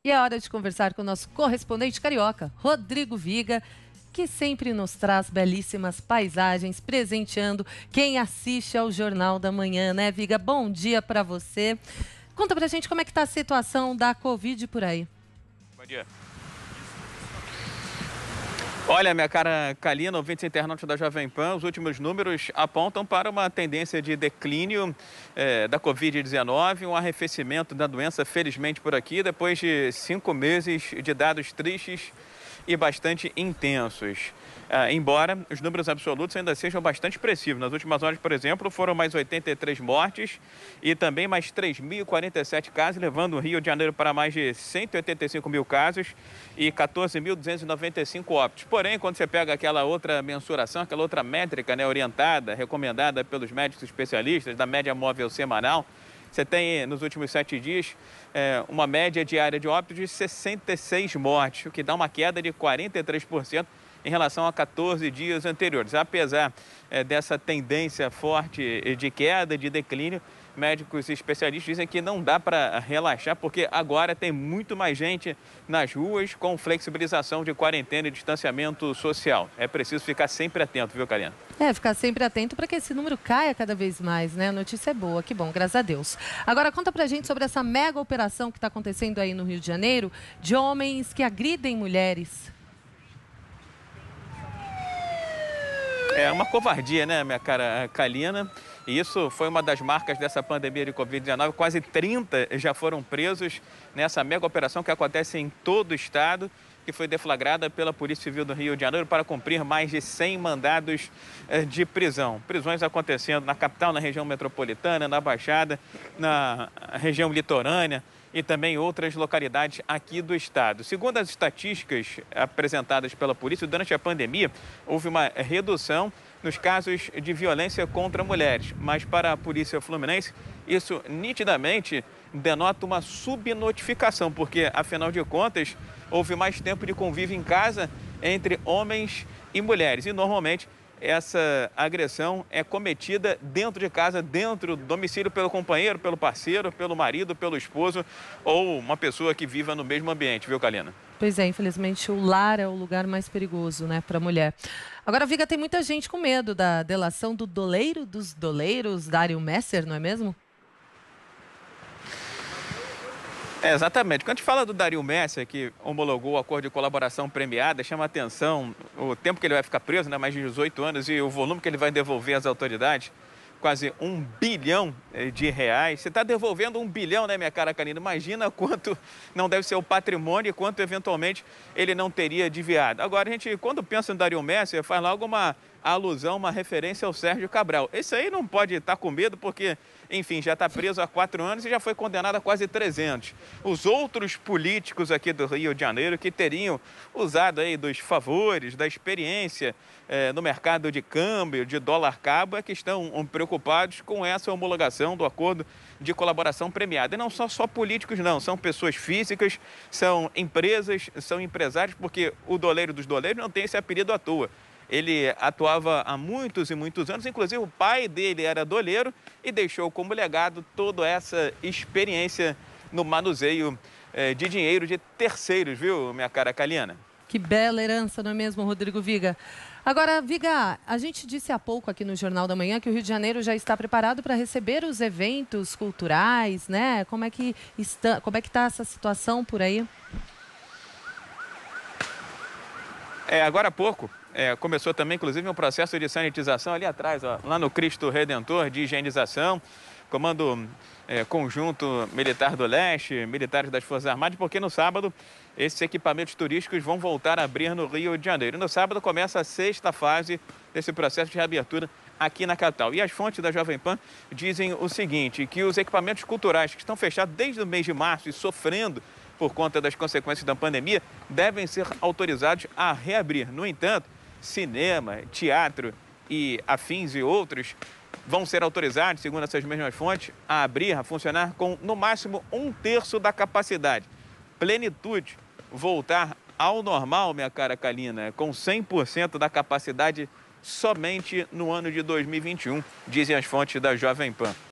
E é hora de conversar com o nosso correspondente carioca, Rodrigo Viga, que sempre nos traz belíssimas paisagens, presenteando quem assiste ao Jornal da Manhã, né, Viga? Bom dia para você. Conta pra gente como é que tá a situação da Covid por aí. Bom dia. Olha, minha cara Kalina, ouvintes internautas da Jovem Pan, os últimos números apontam para uma tendência de declínio da Covid-19, um arrefecimento da doença, felizmente, por aqui, depois de 5 meses de dados tristes e bastante intensos. Embora os números absolutos ainda sejam bastante expressivos. Nas últimas horas, por exemplo, foram mais 83 mortes e também mais 3.047 casos, levando o Rio de Janeiro para mais de 185 mil casos e 14.295 óbitos. Porém, quando você pega aquela outra mensuração, aquela outra métrica, né, orientada, recomendada pelos médicos especialistas, da média móvel semanal, você tem, nos últimos 7 dias, uma média diária de óbitos de 66 mortes, o que dá uma queda de 43% em relação a 14 dias anteriores. Apesar dessa tendência forte de queda, de declínio, médicos e especialistas dizem que não dá para relaxar, porque agora tem muito mais gente nas ruas com flexibilização de quarentena e distanciamento social. É preciso ficar sempre atento, viu, Karina? Ficar sempre atento para que esse número caia cada vez mais, né? A notícia é boa, que bom, graças a Deus. Agora, conta pra gente sobre essa mega operação que está acontecendo aí no Rio de Janeiro, de homens que agridem mulheres. É uma covardia, né, minha cara Kalina? E isso foi uma das marcas dessa pandemia de Covid-19. Quase 30 já foram presos nessa mega operação que acontece em todo o estado, que foi deflagrada pela Polícia Civil do Rio de Janeiro para cumprir mais de 100 mandados de prisão. Prisões acontecendo na capital, na região metropolitana, na Baixada, na região litorânea e também outras localidades aqui do estado. Segundo as estatísticas apresentadas pela polícia, durante a pandemia houve uma redução nos casos de violência contra mulheres, mas para a Polícia Fluminense isso nitidamente denota uma subnotificação, porque afinal de contas houve mais tempo de convívio em casa entre homens e mulheres e normalmente essa agressão é cometida dentro de casa, dentro do domicílio, pelo companheiro, pelo parceiro, pelo marido, pelo esposo ou uma pessoa que viva no mesmo ambiente, viu, Kalina? Pois é, infelizmente o lar é o lugar mais perigoso, né, para a mulher. Agora, Viga, tem muita gente com medo da delação do doleiro dos doleiros, Dario Messer, não é mesmo? Exatamente. Quando a gente fala do Dario Messer, que homologou o acordo de colaboração premiada, chama a atenção o tempo que ele vai ficar preso, né, mais de 18 anos, e o volume que ele vai devolver às autoridades, quase R$1 bilhão. Você está devolvendo R$1 bilhão, né, minha cara Kalina? Imagina quanto não deve ser o patrimônio e quanto eventualmente ele não teria desviado. Agora, a gente, quando pensa no Dario Messer, faz logo uma alusão, uma referência ao Sérgio Cabral. Esse aí não pode estar com medo porque, enfim, já está preso há 4 anos e já foi condenado a quase 300. Os outros políticos aqui do Rio de Janeiro que teriam usado aí dos favores, da experiência no mercado de câmbio, de dólar cabo, é que estão preocupados com essa homologação do acordo de colaboração premiada. E não são só políticos, não. São pessoas físicas, são empresas, são empresários, porque o doleiro dos doleiros não tem esse apelido à toa. Ele atuava há muitos e muitos anos, inclusive o pai dele era doleiro e deixou como legado toda essa experiência no manuseio de dinheiro de terceiros, viu, minha cara Kalina? Que bela herança, não é mesmo, Rodrigo Viga? Agora, Viga, a gente disse há pouco aqui no Jornal da Manhã que o Rio de Janeiro já está preparado para receber os eventos culturais, né? Como é que está essa situação por aí? Agora há pouco, começou também, inclusive, um processo de sanitização ali atrás, ó, lá no Cristo Redentor, de higienização, Comando Conjunto Militar do Leste, militares das Forças Armadas, porque no sábado esses equipamentos turísticos vão voltar a abrir no Rio de Janeiro. No sábado começa a 6ª fase desse processo de reabertura aqui na capital. E as fontes da Jovem Pan dizem o seguinte, que os equipamentos culturais que estão fechados desde o mês de março e sofrendo por conta das consequências da pandemia, devem ser autorizados a reabrir. No entanto, cinema, teatro e afins e outros vão ser autorizados, segundo essas mesmas fontes, a abrir, a funcionar com, no máximo, 1/3 da capacidade. Plenitude, voltar ao normal, minha cara Kalina, com 100% da capacidade somente no ano de 2021, dizem as fontes da Jovem Pan.